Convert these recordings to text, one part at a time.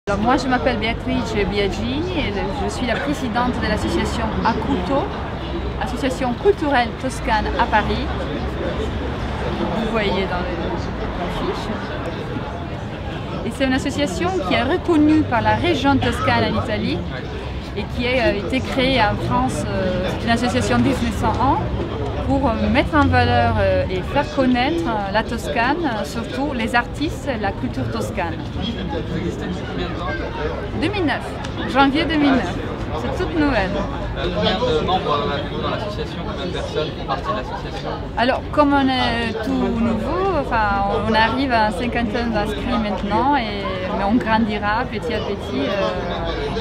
Alors moi je m'appelle Beatrice Biagini et je suis la présidente de l'association Acuto, association culturelle toscane à Paris. Vous voyez dans l'affiche. Et c'est une association qui est reconnue par la région toscane en Italie et qui a été créée en France. C'est une association de 1901 pour mettre en valeur et faire connaître la Toscane, surtout les artistes et la culture toscane. Vous existez depuis combien de temps? 2009, janvier 2009. C'est toute nouvelle. Combien de membres avez-vous dans l'association? Combien de personnes font partie de l'association? Alors, comme on est tout nouveau, on arrive à une cinquantaine d'inscrits maintenant, mais on grandira petit à petit.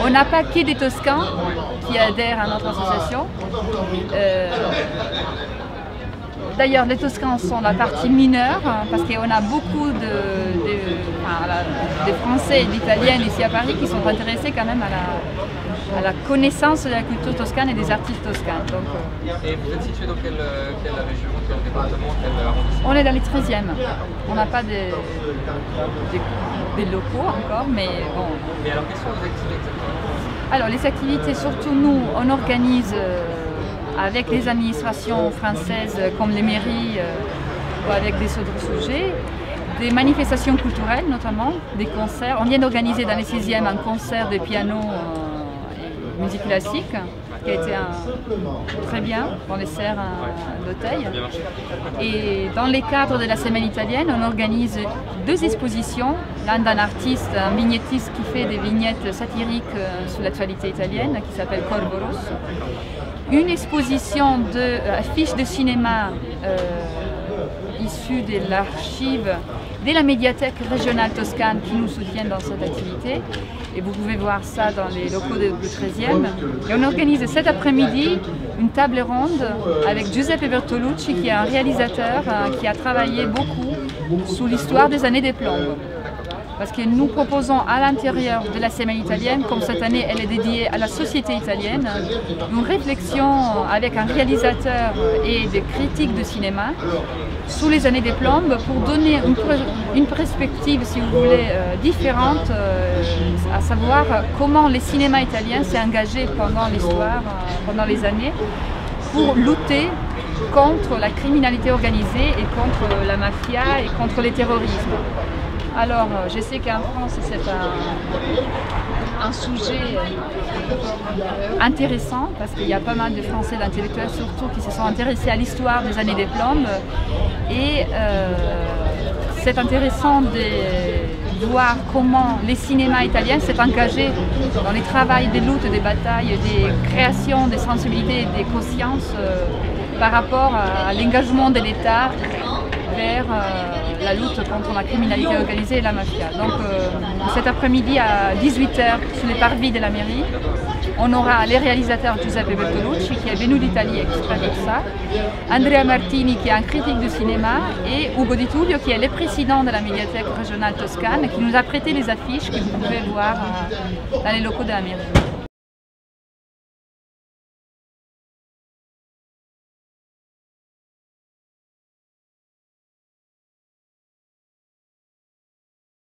On n'a pas que des Toscans qui adhèrent à notre association. D'ailleurs, les Toscans sont la partie mineure, parce qu'on a beaucoup de Français et d'Italiennes ici à Paris qui sont intéressés quand même à la connaissance de la culture toscane et des artistes toscanes. Donc, et vous êtes situé dans quelle région, quel département, quel arrondissement? On est dans les 13e. On n'a pas des locaux encore, mais bon. Mais alors, quelles sont vos activités exactement? Alors, les activités, surtout nous, on organise avec les administrations françaises comme les mairies ou avec des autres sujets, des manifestations culturelles notamment, des concerts. On vient d'organiser dans les 6e un concert de piano et musique classique qui a été très bien dans les serres d'Auteuil. Et dans les cadres de la semaine italienne, on organise 2 expositions, l'un d'un artiste, un vignettiste qui fait des vignettes satiriques sur l'actualité italienne qui s'appelle Corvo Rosso. Une exposition d'affiches de cinéma issues de l'archive de la médiathèque régionale toscane qui nous soutient dans cette activité. Et vous pouvez voir ça dans les locaux du 13e. Et on organise cet après-midi une table ronde avec Giuseppe Bertolucci, qui est un réalisateur qui a travaillé beaucoup sur l'histoire des années des plombes. Parce que nous proposons à l'intérieur de la semaine italienne, comme cette année elle est dédiée à la société italienne, une réflexion avec un réalisateur et des critiques de cinéma sous les années des plombes pour donner une perspective, si vous voulez, différente, à savoir comment le cinéma italien s'est engagé pendant l'histoire, pendant les années, pour lutter contre la criminalité organisée et contre la mafia et contre le terrorisme. Alors, je sais qu'en France, c'est un sujet intéressant parce qu'il y a pas mal de Français, d'intellectuels surtout, qui se sont intéressés à l'histoire des années des plombes. Et c'est intéressant de voir comment les cinémas italiens s'est engagé dans les travaux des luttes, des batailles, des créations, des sensibilités et des consciences par rapport à l'engagement de l'État vers la lutte contre la criminalité organisée et la mafia. Donc cet après-midi à 18 h sur les parvis de la mairie, on aura les réalisateurs Giuseppe Bertolucci qui est venu d'Italie exprès pour ça, Andrea Martini qui est un critique de cinéma et Ugo Di Tullio qui est le président de la médiathèque régionale toscane qui nous a prêté les affiches que vous pouvez voir dans les locaux de la mairie.